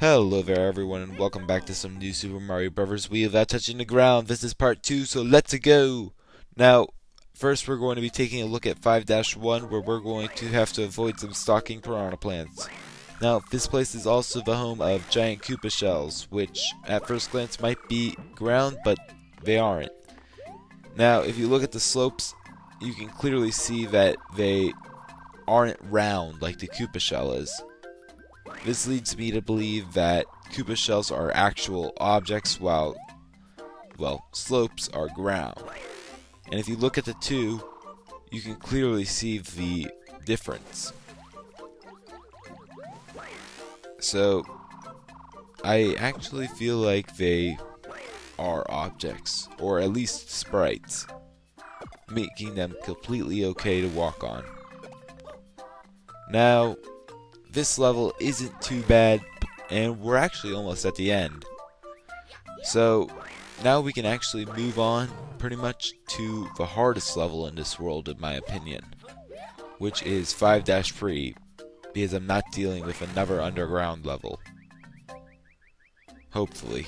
Hello there everyone and welcome back to some new Super Mario Bros Wii without touching the ground. This is part 2, so let's go! Now, first we're going to be taking a look at 5-1 where we're going to have to avoid some stalking piranha plants. Now, this place is also the home of giant Koopa shells, which at first glance might be ground, but they aren't. Now, if you look at the slopes, you can clearly see that they aren't round like the Koopa shell is. This leads me to believe that Koopa shells are actual objects while, slopes are ground. And if you look at the two, you can clearly see the difference. So, I actually feel like they are objects, or at least sprites, making them completely okay to walk on. Now, this level isn't too bad, and we're actually almost at the end. So, now we can actually move on pretty much to the hardest level in this world, in my opinion, which is 5-3, because I'm not dealing with another underground level. Hopefully.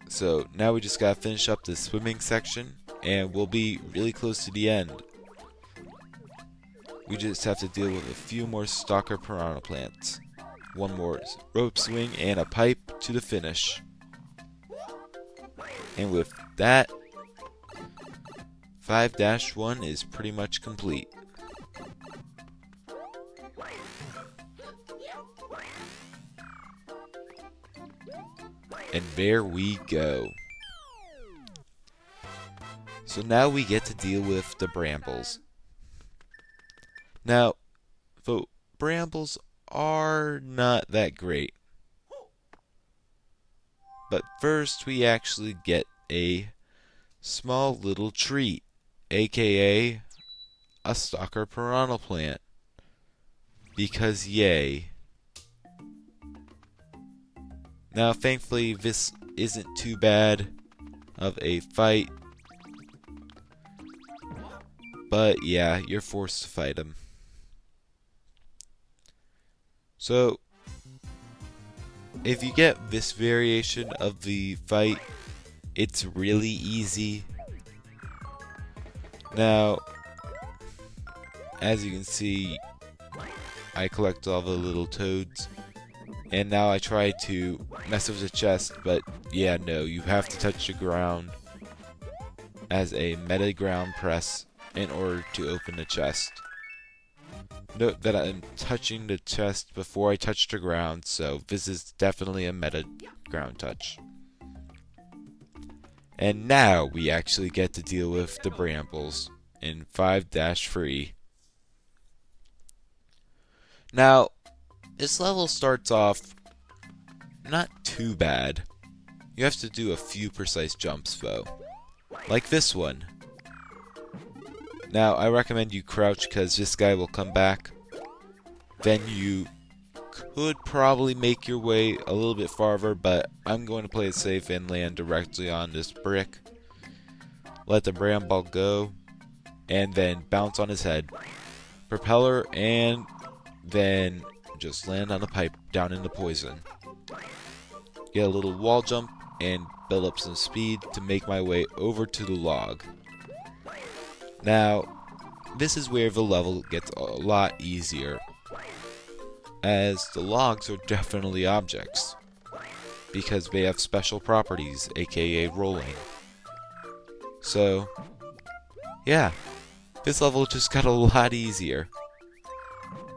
So, now we just gotta finish up this swimming section, and we'll be really close to the end. We just have to deal with a few more stalker piranha plants. One more rope swing and a pipe to the finish. And with that, 5-1 is pretty much complete. And there we go. So now we get to deal with the brambles. Now, the brambles are not that great. But first we actually get a small little treat, aka a stalker piranha plant. Because yay. Now thankfully this isn't too bad of a fight. But yeah, you're forced to fight him. So, if you get this variation of the fight, it's really easy. Now, as you can see, I collect all the little toads, and now I try to mess with the chest, but yeah, no, you have to touch the ground as a meta ground press in order to open the chest. Note that I'm touching the chest before I touch the ground, so this is definitely a meta ground touch. And now we actually get to deal with the brambles in 5-3. Now, this level starts off not too bad. You have to do a few precise jumps though, like this one. Now, I recommend you crouch because this guy will come back. Then you could probably make your way a little bit farther, but I'm going to play it safe and land directly on this brick. Let the Bramble go, and then bounce on his head. Propeller, and then just land on the pipe down in the poison. Get a little wall jump and build up some speed to make my way over to the log. Now, this is where the level gets a lot easier, as the logs are definitely objects, because they have special properties, aka rolling. So, yeah, this level just got a lot easier.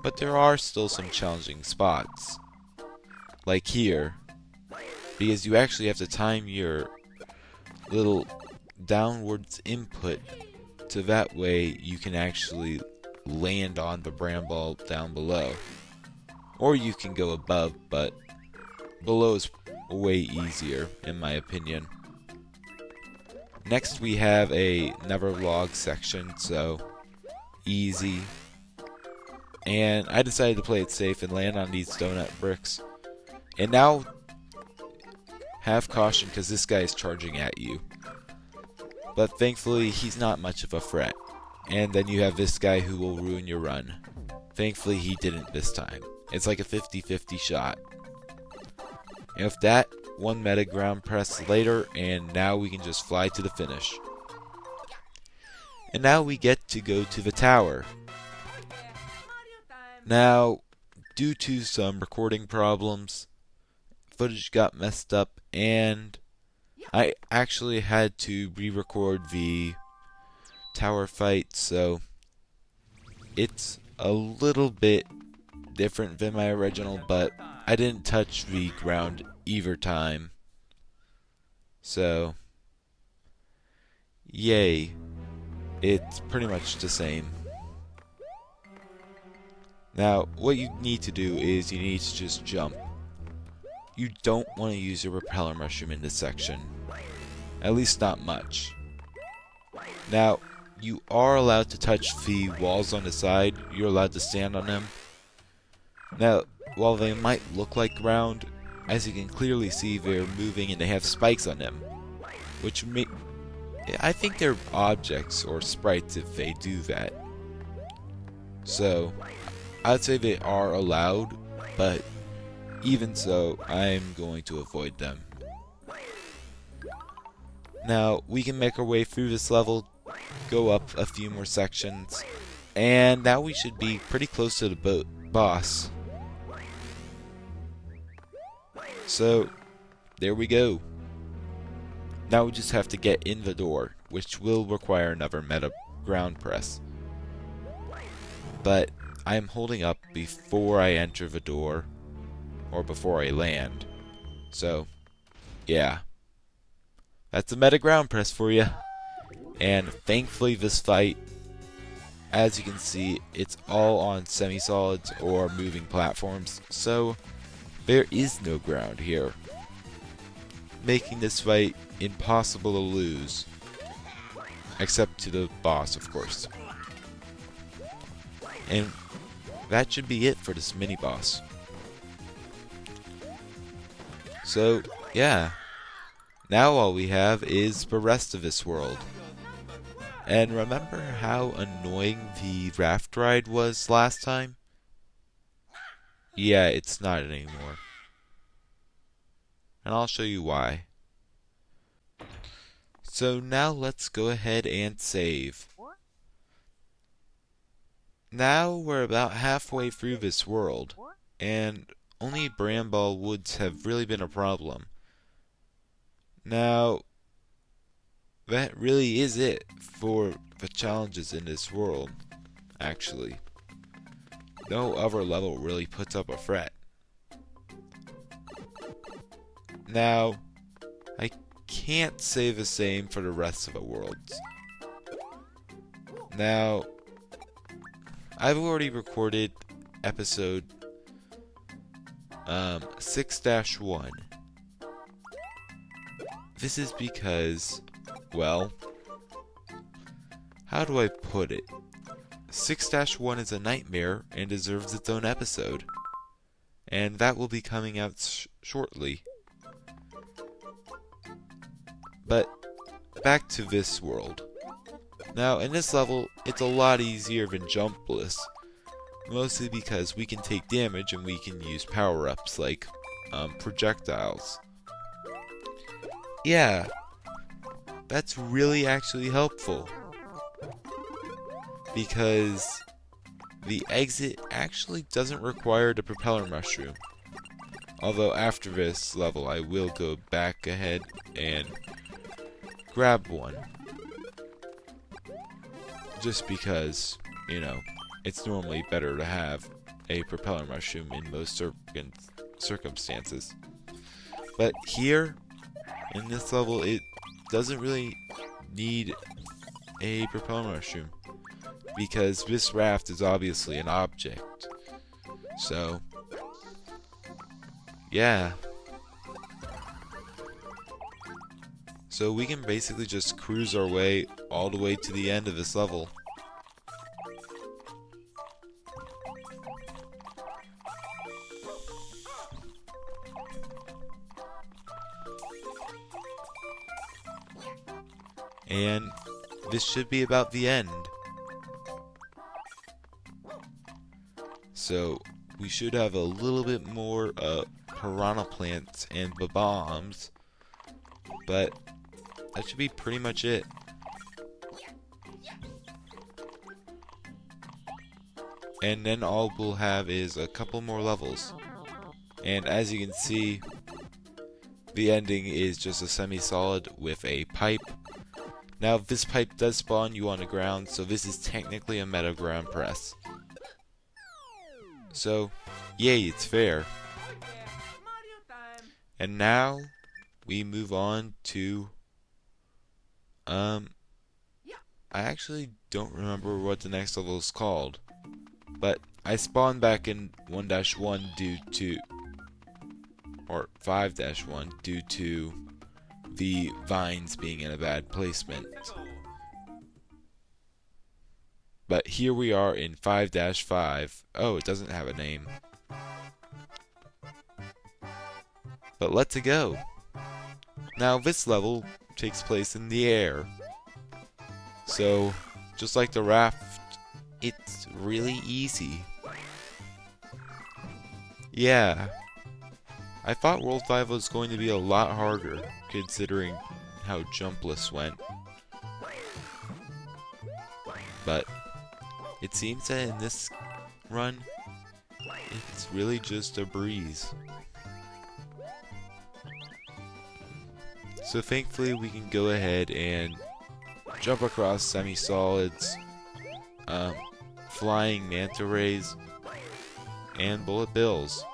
But there are still some challenging spots, like here, because you actually have to time your little downwards input so that way you can actually land on the bramble down below. Or you can go above, but below is way easier, in my opinion. Next we have another log section, so easy. And I decided to play it safe and land on these donut bricks. And now, have caution because this guy is charging at you. But thankfully, he's not much of a threat. And then you have this guy who will ruin your run. Thankfully, he didn't this time. It's like a 50-50 shot. And with that, one meta ground press later, and now we can just fly to the finish. And now we get to go to the tower. Now, due to some recording problems, footage got messed up, and I actually had to re-record the tower fight, so it's a little bit different than my original, but I didn't touch the ground either time. So, yay. It's pretty much the same. Now, what you need to do is you need to just jump. You don't want to use your repeller mushroom in this section. At least not much. Now, you are allowed to touch the walls on the side. You're allowed to stand on them. Now, while they might look like ground, as you can clearly see, they're moving and they have spikes on them. Which I think they're objects or sprites if they do that. So, I'd say they are allowed, but even so, I'm going to avoid them. Now, we can make our way through this level, go up a few more sections, and now we should be pretty close to the boss. So, there we go. Now we just have to get in the door, which will require another meta ground press. But I am holding up before I enter the door, or before I land. So, yeah. That's a meta ground press for you. And thankfully this fight, as you can see, it's all on semisolids or moving platforms, so there is no ground here, making this fight impossible to lose. Except to the boss, of course. And that should be it for this mini-boss. So, yeah. Now all we have is the rest of this world. And remember how annoying the raft ride was last time? Yeah, it's not anymore. And I'll show you why. So now let's go ahead and save. Now we're about halfway through this world, and only Bramble woods have really been a problem. Now, that really is it for the challenges in this world, actually. No other level really puts up a threat. Now, I can't say the same for the rest of the worlds. Now, I've already recorded episode 6-1. This is because, well, how do I put it? 6-1 is a nightmare and deserves its own episode. And that will be coming out shortly. But, back to this world. Now, in this level, it's a lot easier than Jumpless, mostly because we can take damage and we can use power-ups like projectiles. Yeah, that's really actually helpful, because the exit actually doesn't require the propeller mushroom. Although after this level, I will go back ahead and grab one. Just because, you know, it's normally better to have a propeller mushroom in most circumstances. But here, in this level, it doesn't really need a propeller mushroom, because this raft is obviously an object. So, yeah. So we can basically just cruise our way all the way to the end of this level. And this should be about the end. So we should have a little bit more piranha plants and bombs, but that should be pretty much it. And then all we'll have is a couple more levels. And as you can see, the ending is just a semi-solid with a pipe. Now this pipe does spawn you on the ground, so this is technically a meta ground press. So, yay, it's fair. And now we move on to I actually don't remember what the next level is called. But I spawned back in 1-1 due to, or 5-1 due to the vines being in a bad placement. But here we are in 5-5. Oh, it doesn't have a name. But let's go. Now this level takes place in the air. So, just like the Raft, it's really easy. Yeah. I thought World 5 was going to be a lot harder, considering how jumpless went. But it seems that in this run, it's really just a breeze. So thankfully we can go ahead and jump across semisolids, flying manta rays, and bullet bills.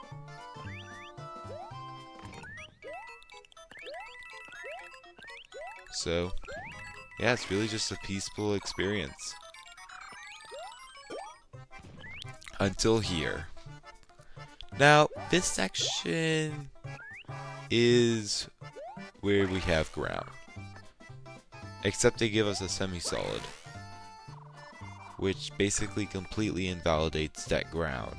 So, yeah, it's really just a peaceful experience. Until here. Now, this section is where we have ground. Except they give us a semi-solid, which basically completely invalidates that ground.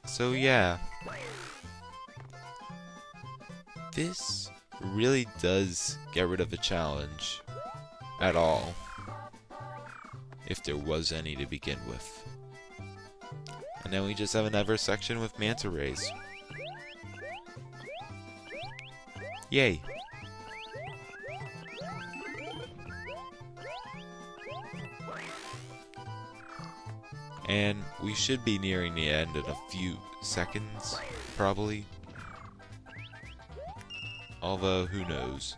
So yeah, this really does get rid of a challenge at all, if there was any to begin with. And then we just have another section with manta rays. Yay! And we should be nearing the end in a few seconds, probably. Although, who knows.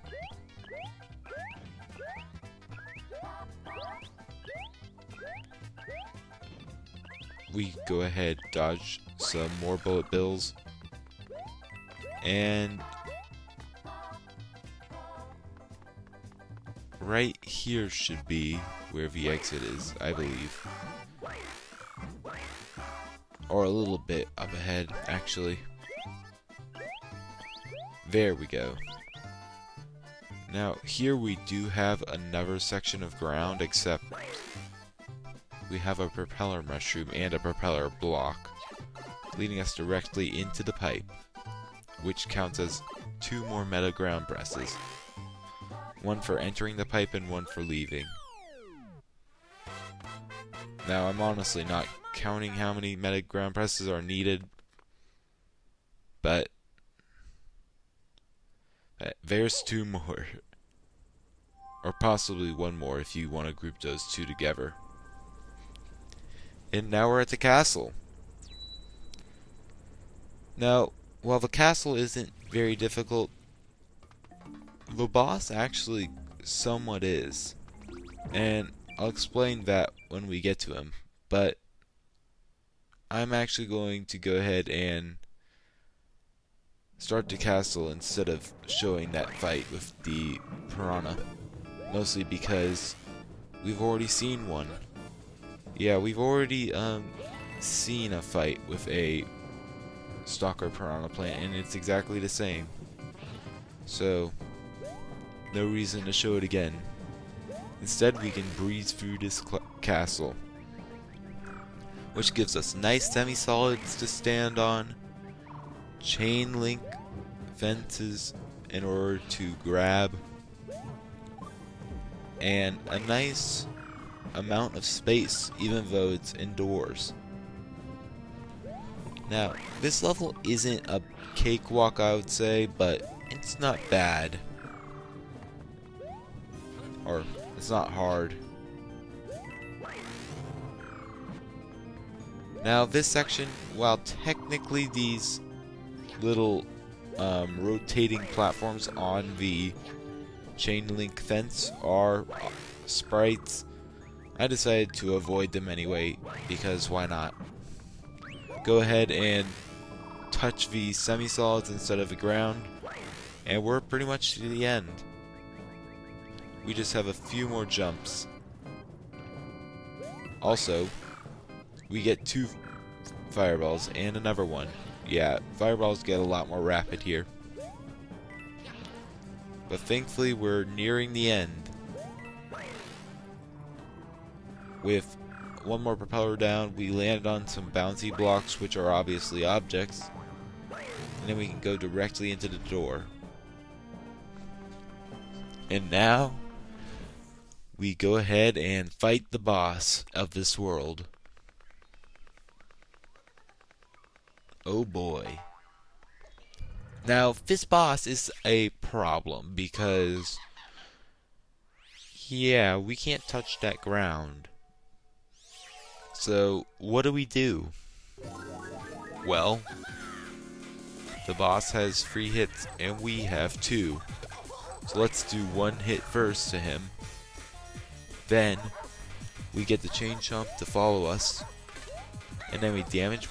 We go ahead, dodge some more bullet bills. And right here should be where the exit is, I believe. Or a little bit up ahead, actually. There we go. Now, here we do have another section of ground, except we have a propeller mushroom and a propeller block, leading us directly into the pipe, which counts as 2 more meta ground presses. One for entering the pipe and one for leaving. Now, I'm honestly not counting how many meta ground presses are needed, but there's 2 more. Or possibly 1 more if you want to group those 2 together. And now we're at the castle. Now, while the castle isn't very difficult, the boss actually somewhat is. And I'll explain that when we get to him. But I'm actually going to go ahead and start the castle instead of showing that fight with the piranha. Mostly because we've already seen one. Yeah, we've already seen a fight with a stalker piranha plant, and it's exactly the same. So, no reason to show it again. Instead, we can breeze through this castle, which gives us nice semi-solids to stand on, chain link fences in order to grab, and a nice amount of space, even though it's indoors. Now, this level isn't a cakewalk, I would say, but it's not bad. Or, it's not hard. Now, this section, while technically these little rotating platforms on the chain link fence are sprites, I decided to avoid them anyway, because why not? Go ahead and touch the semisolids instead of the ground, and we're pretty much to the end. We just have a few more jumps. Also, we get 2 fireballs and another one. Yeah, fireballs get a lot more rapid here. But thankfully, we're nearing the end. With one more propeller down, we landed on some bouncy blocks, which are obviously objects. And then we can go directly into the door. And now, we go ahead and fight the boss of this world. Oh boy. Now, this boss is a problem because, yeah, we can't touch that ground. So, what do? Well, the boss has 3 hits and we have 2. So let's do 1 hit first to him. Then, we get the chain chomp to follow us. And then we damage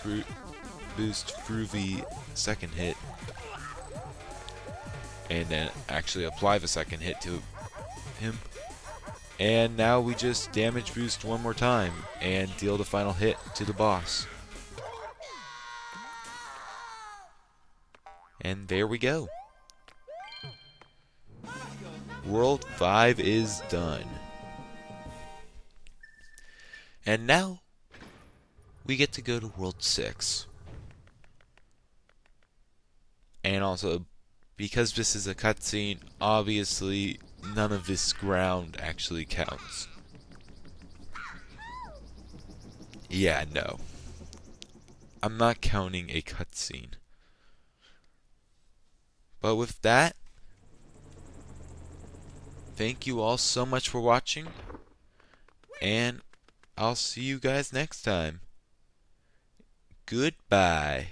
boost through the second hit. And then actually apply the second hit to him. And now we just damage boost one more time and deal the final hit to the boss. And there we go. World 5 is done. And now we get to go to World 6. And also, because this is a cutscene, obviously none of this ground actually counts. Yeah, no. I'm not counting a cutscene. But with that, thank you all so much for watching, and I'll see you guys next time. Goodbye.